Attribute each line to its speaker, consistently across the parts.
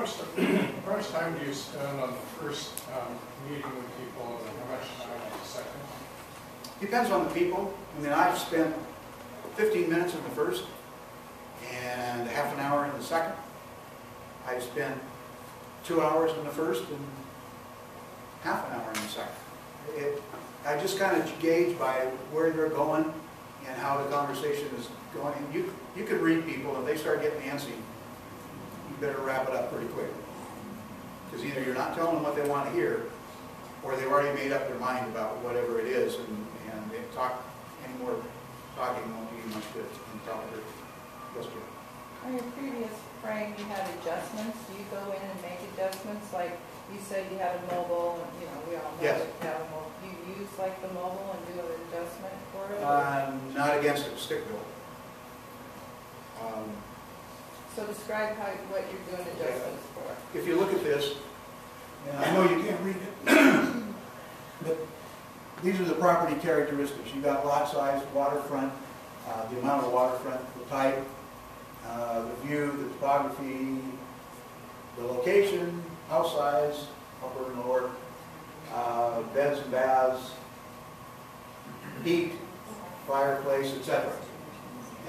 Speaker 1: how much time do you spend on the first meeting with people, and how much time on the second?
Speaker 2: Depends on the people. I mean, I've spent 15 minutes in the first and half an hour in the second. I've spent 2 hours in the first and half an hour in the second. I just kind of gauge by where they're going and how the conversation is going. And you can read people, if they start getting antsy, you better wrap it up pretty quick. Because either you're not telling them what they want to hear, or they've already made up their mind about whatever it is, and they talk any more talking won't do you much good.
Speaker 3: On your previous frame, you had adjustments. Do you go in and make adjustments? Like you said, you had a mobile, and we all know
Speaker 2: yes.
Speaker 3: that you have a mobile. Do you use like the mobile and do an adjustment for it?
Speaker 2: Not against it, stick built.
Speaker 3: So describe what you're doing adjustments for.
Speaker 2: If you look at this, and I know you can't read it, but these are the property characteristics. You've got lot size, waterfront, the amount of waterfront, the type, the view, the topography, the location, house size, upper and lower, beds and baths, heat, fireplace, etc.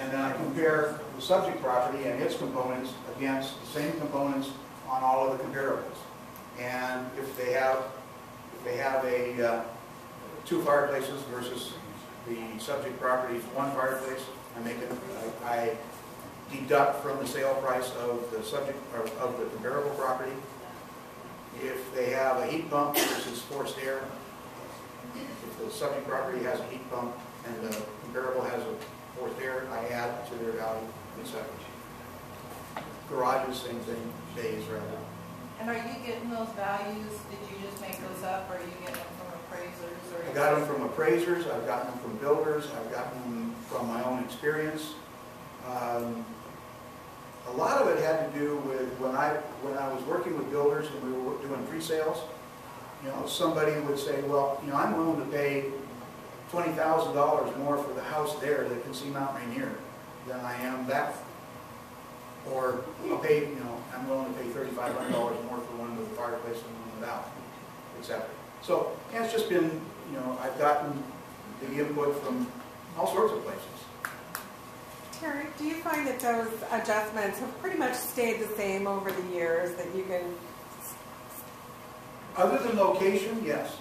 Speaker 2: And then I compare the subject property and its components against the same components on all of the comparables. And if they have a 2 fireplaces versus the subject property's 1 fireplace, I deduct from the sale price of the subject of the comparable property. If they have a heat pump versus forced air, if the subject property has a heat pump and the comparable has a forced air, I add to their value, etc. Garages, same thing, bays rather.
Speaker 3: And are you getting those values? Did you just make those up, or are you getting them from appraisers? Or
Speaker 2: I got them from appraisers. I've gotten them from builders. I've gotten them from my own experience. A lot of it had to do with when I was working with builders and we were doing pre-sales. Somebody would say, well, I'm willing to pay $20,000 more for the house there that can see Mount Rainier than I am that. Or I'll pay, I'm willing to pay $3,500 more for one with a fireplace and one without, etc. So it's just been, I've gotten the input from all sorts of places.
Speaker 4: Teri, do you find that those adjustments have pretty much stayed the same over the years, that you can...
Speaker 2: Other than location, yes.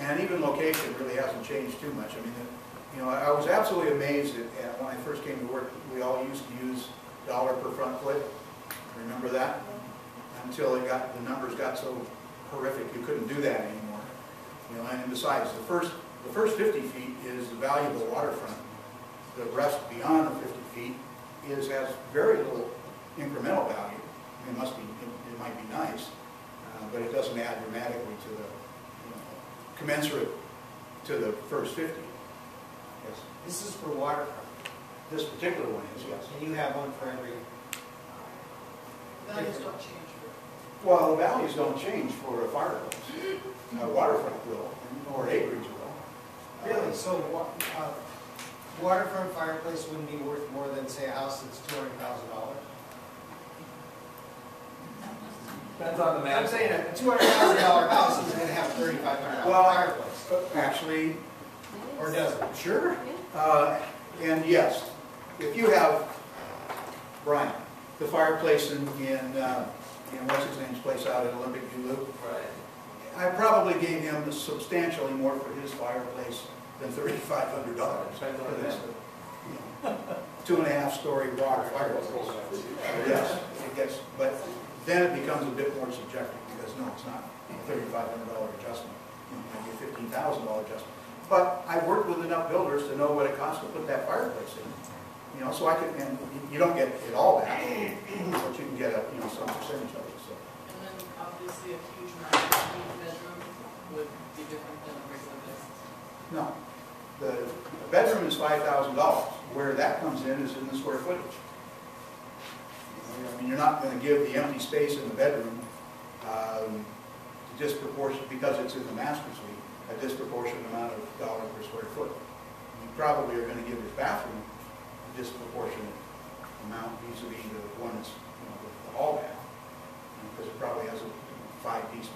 Speaker 2: And even location really hasn't changed too much. I mean, I was absolutely amazed at when I first came to work, we all used to use $ per front foot. Remember that? Until the numbers got so horrific you couldn't do that anymore. And besides, the first 50 feet is the valuable waterfront. The rest beyond the 50 feet has very little incremental value. I mean, it might be nice, but it doesn't add dramatically to the commensurate to the first 50. Yes.
Speaker 5: This is for waterfront.
Speaker 2: This particular one is, yes.
Speaker 5: And you have one for every...
Speaker 6: Values don't change.
Speaker 2: Well, the values don't change for a fireplace. Waterfront will, or acreage will.
Speaker 5: Really? So waterfront fireplace wouldn't be worth more than, say, a house that's $200,000?
Speaker 7: Depends on the man.
Speaker 5: I'm saying a $200,000 house is going to have a $3,500 fireplace.
Speaker 2: Actually,
Speaker 5: or does it?
Speaker 2: Sure. And yes, if you have, Brian, the fireplace in what's his name's place out at Olympic View Loop,
Speaker 7: Right.
Speaker 2: I probably gave him substantially more for his fireplace than $3,500 for this 2.5-story rock fireplace. Yes, it gets, but then it becomes a bit more subjective because no, it's not a $3,500 adjustment. It might be a $15,000 adjustment. But I've worked with enough builders to know what it costs to put that fireplace in. So I can, and you don't get it all back, but you can get some percentage of it. So.
Speaker 6: And then obviously a huge amount of bedroom would be different than a regular business.
Speaker 2: No, the bedroom is $5,000. Where that comes in is in the square footage. I mean, you're not going to give the empty space in the bedroom disproportionate because it's in the master suite. A disproportionate amount of $ per square foot. You probably are going to give your bathroom a disproportionate amount vis-a-vis the one that's with the hall bath.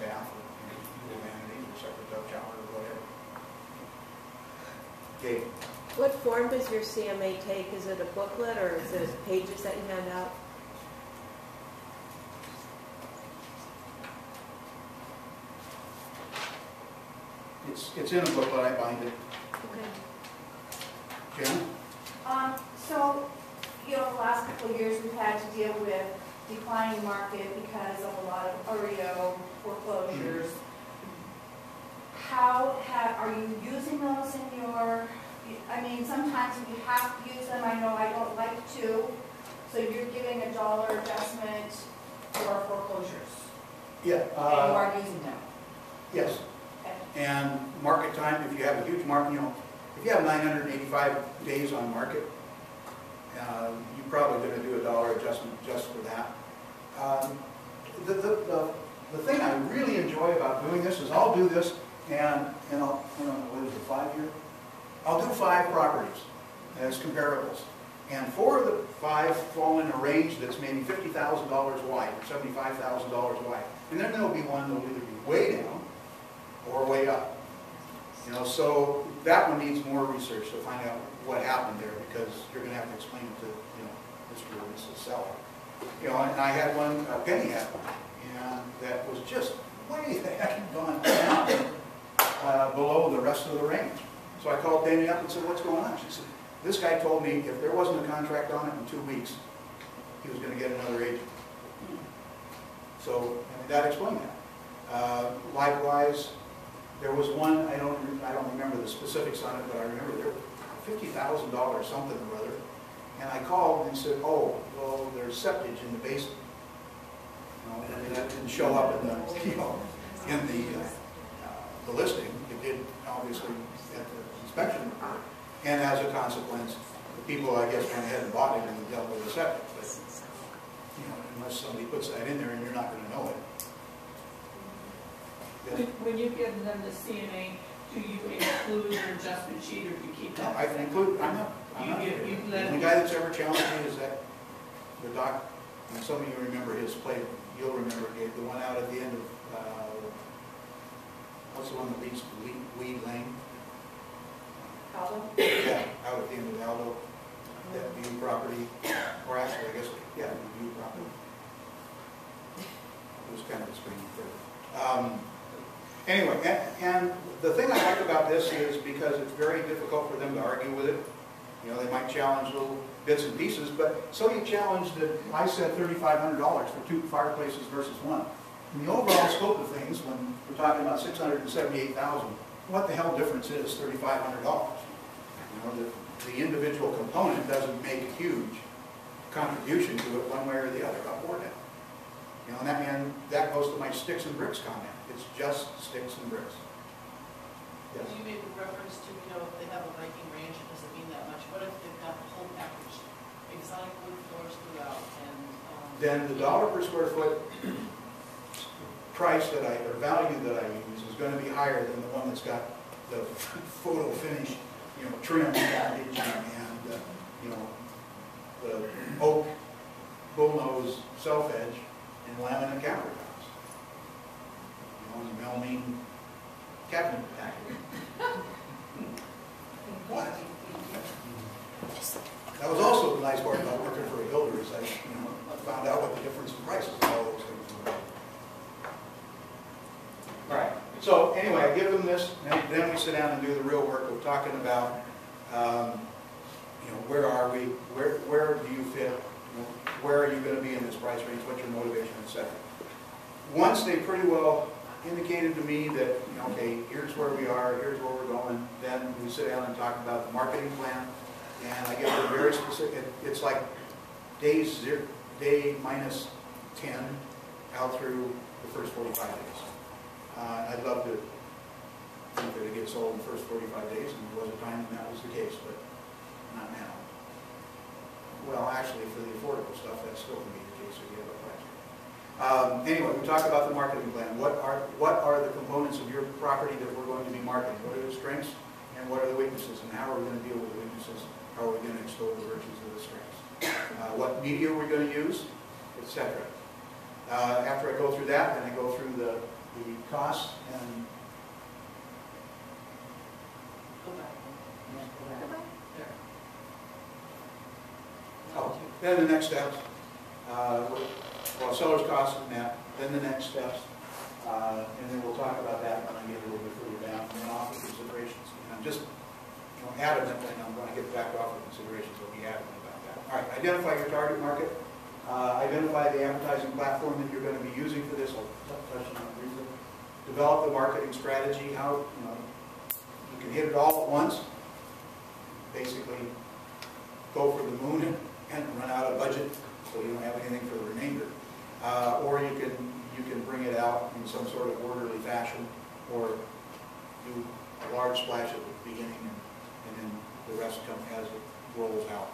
Speaker 2: bath, or the amenities, or separate tub shower, or whatever. Okay.
Speaker 7: What form does your CMA take? Is it a booklet or is it pages that you hand out?
Speaker 2: It's in a booklet, I bind it.
Speaker 7: Okay.
Speaker 2: Jen?
Speaker 8: So, you know, the last couple of years, we've had to deal with declining market because of a lot of REO foreclosures. Are you using those in your, I mean, sometimes we have to use them, I know I don't like to, so you're giving a dollar adjustment for foreclosures,
Speaker 2: Yeah.
Speaker 8: and you are using them.
Speaker 2: Yes.
Speaker 8: Okay.
Speaker 2: And market time, if you have a huge market, you know, if you have 985 days on market, you're probably going to do a dollar adjustment just for that. The thing I really enjoy about doing this is I'll do this and I'll, what is it, 5 year? I'll do 5 properties as comparables. And 4 of the 5 fall in a range that's maybe $50,000 wide, or $75,000 wide. And then there'll be one that'll either be way down or way up. You know, so that one needs more research to find out what happened there, because you're going to have to explain it to, Mr. or Mrs. Seller. You know, and I had one, Penny had one, and that was just way the heck gone down below the rest of the range. So I called Penny up and said, what's going on? She said, this guy told me if there wasn't a contract on it in 2 weeks, he was going to get another agent. So, I mean, that explained that. Likewise, there was one, I don't remember the specifics on it, but I remember there was $50,000 something or other. And I called and said, oh, well, there's septage in the basement. And that didn't show up in the, in the listing. It did, obviously, at the inspection report. And as a consequence, the people, I guess, went ahead and bought it and dealt with the septic. But, unless somebody puts that in there, and you're not going to know it. Yes.
Speaker 6: When you give them the CMA, do you include your adjustment sheet, or do you keep that?
Speaker 2: No, I can include, I'm not. The only guy that's ever challenged me is that the doc, and some of you remember his play, you'll remember the one out at the end of, what's the one that leads to Weed Lane?
Speaker 8: Aldo?
Speaker 2: Yeah, out at the end of Aldo, that view property, or actually, I guess, yeah, the view property. It was kind of a screen for anyway, and the thing I like about this is because it's very difficult for them to argue with it. They might challenge little bits and pieces, but so you challenge that I said $3,500 for 2 fireplaces versus 1. In the overall scope of things, when we're talking about $678,000, what the hell difference is $3,500? The individual component doesn't make a huge contribution to it one way or the other, up or down. And that goes to my sticks and bricks comment. It's just sticks and bricks. Yes.
Speaker 6: You made reference to, if they have a Viking range, it doesn't mean that much. What if they've got the whole package, exotic wood floors throughout, and
Speaker 2: then the dollar per square foot price or value that I use is going to be higher than the one that's got the photo finish, trim package and the oak bullnose self edge and laminate countertops. And the Melmine cabinet package. What? That was also the nice part about working for a builder is I found out what the difference in prices of all those things were. All right. So anyway, I give them this, and then we sit down and do the real work of talking about, where are we? Where do you fit? Where are you going to be in this price range? What's your motivation, etc. Once they pretty well indicated to me that, okay, here's where we are, here's where we're going, then we sit down and talk about the marketing plan, and I give them very specific, it's like day minus 10 out through the first 45 days. I'd love to think that it gets sold in the first 45 days, and there was a time when that was the case, but not now. Well, actually, for the affordable stuff, that's still going to be the case if you have a price. Anyway, we talk about the marketing plan. What are the components of your property that we're going to be marketing? What are the strengths and what are the weaknesses? And how are we going to deal with the weaknesses? How are we going to extol the virtues of the strengths? What media are we going to use, etc. After I go through that, then I go through the the costs and
Speaker 6: Go back. There.
Speaker 2: oh, then the next steps. Well, seller's costs and that, then the next steps, and then we'll talk about that when I get a little bit further down, and then offer considerations. And I'm just adamant, and I'm going to get back to offer considerations, I'll be adamant about that. All right, identify your target market. Identify the advertising platform that you're going to be using for this. I'll touch on it briefly. Develop the marketing strategy. How you can hit it all at once. Basically, go for the moon and run out of budget, so you don't have anything for the remainder. Or you can bring it out in some sort of orderly fashion, or do a large splash at the beginning, and then the rest come as it rolls out.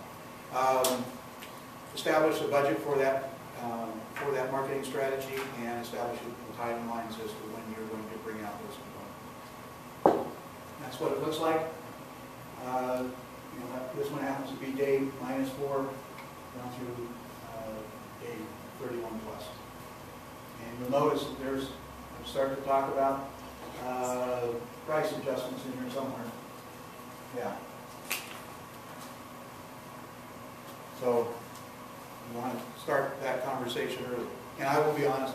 Speaker 2: Establish a budget for that marketing strategy, and establish timelines as to when you're going to bring out those components. That's what it looks like. This one happens to be day -4 down through day 31 plus. And you'll notice that I'm starting to talk about price adjustments in here somewhere. Yeah. So you want to start that conversation early. And I will be honest,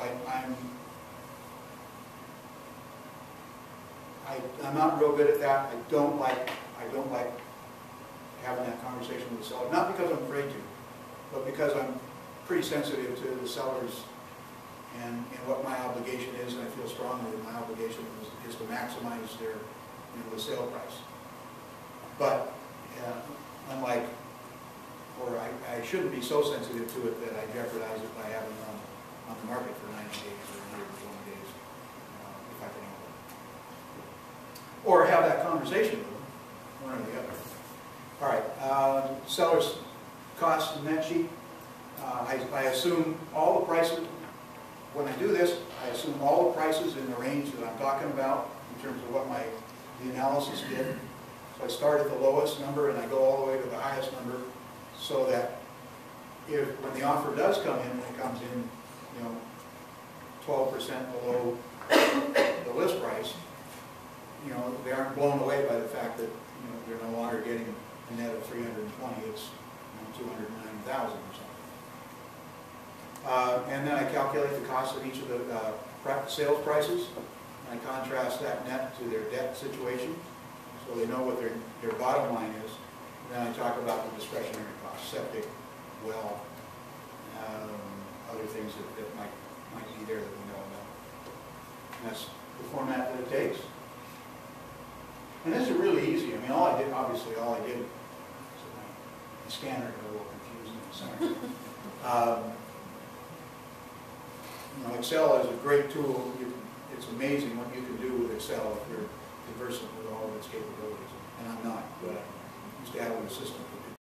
Speaker 2: I'm not real good at that. I don't like having that conversation with the seller. Not because I'm afraid to, but because I'm pretty sensitive to the sellers and what my obligation is, and I feel strongly that my obligation is to maximize their the sale price. But unlike, or I shouldn't be so sensitive to it that I jeopardize it by having it on the market for 90 days or 120 days, if I can help it. Or have that conversation with them, one or the other. All right, seller's costs and net sheet. I assume all the prices, when I do this, I assume all the prices in the range that I'm talking about in terms of what the analysis did. So I start at the lowest number and I go all the way to the highest number, so that when the offer does come in, when it comes in, 12% below the list price, they aren't blown away by the fact that they're no longer getting a net of 320, it's 209,000 or something. And then I calculate the cost of each of the sales prices, and I contrast that net to their debt situation, so they know what their bottom line is. And then I talk about the discretionary costs, septic, well, other things that might be there that we know about. And that's the format that it takes. And this is really easy. I mean, all I did, so my scanner got a little confusing. Sorry. Excel is a great tool. It's amazing what you can do with Excel if you're conversant with all of its capabilities. And I'm not, but I used to have it in a system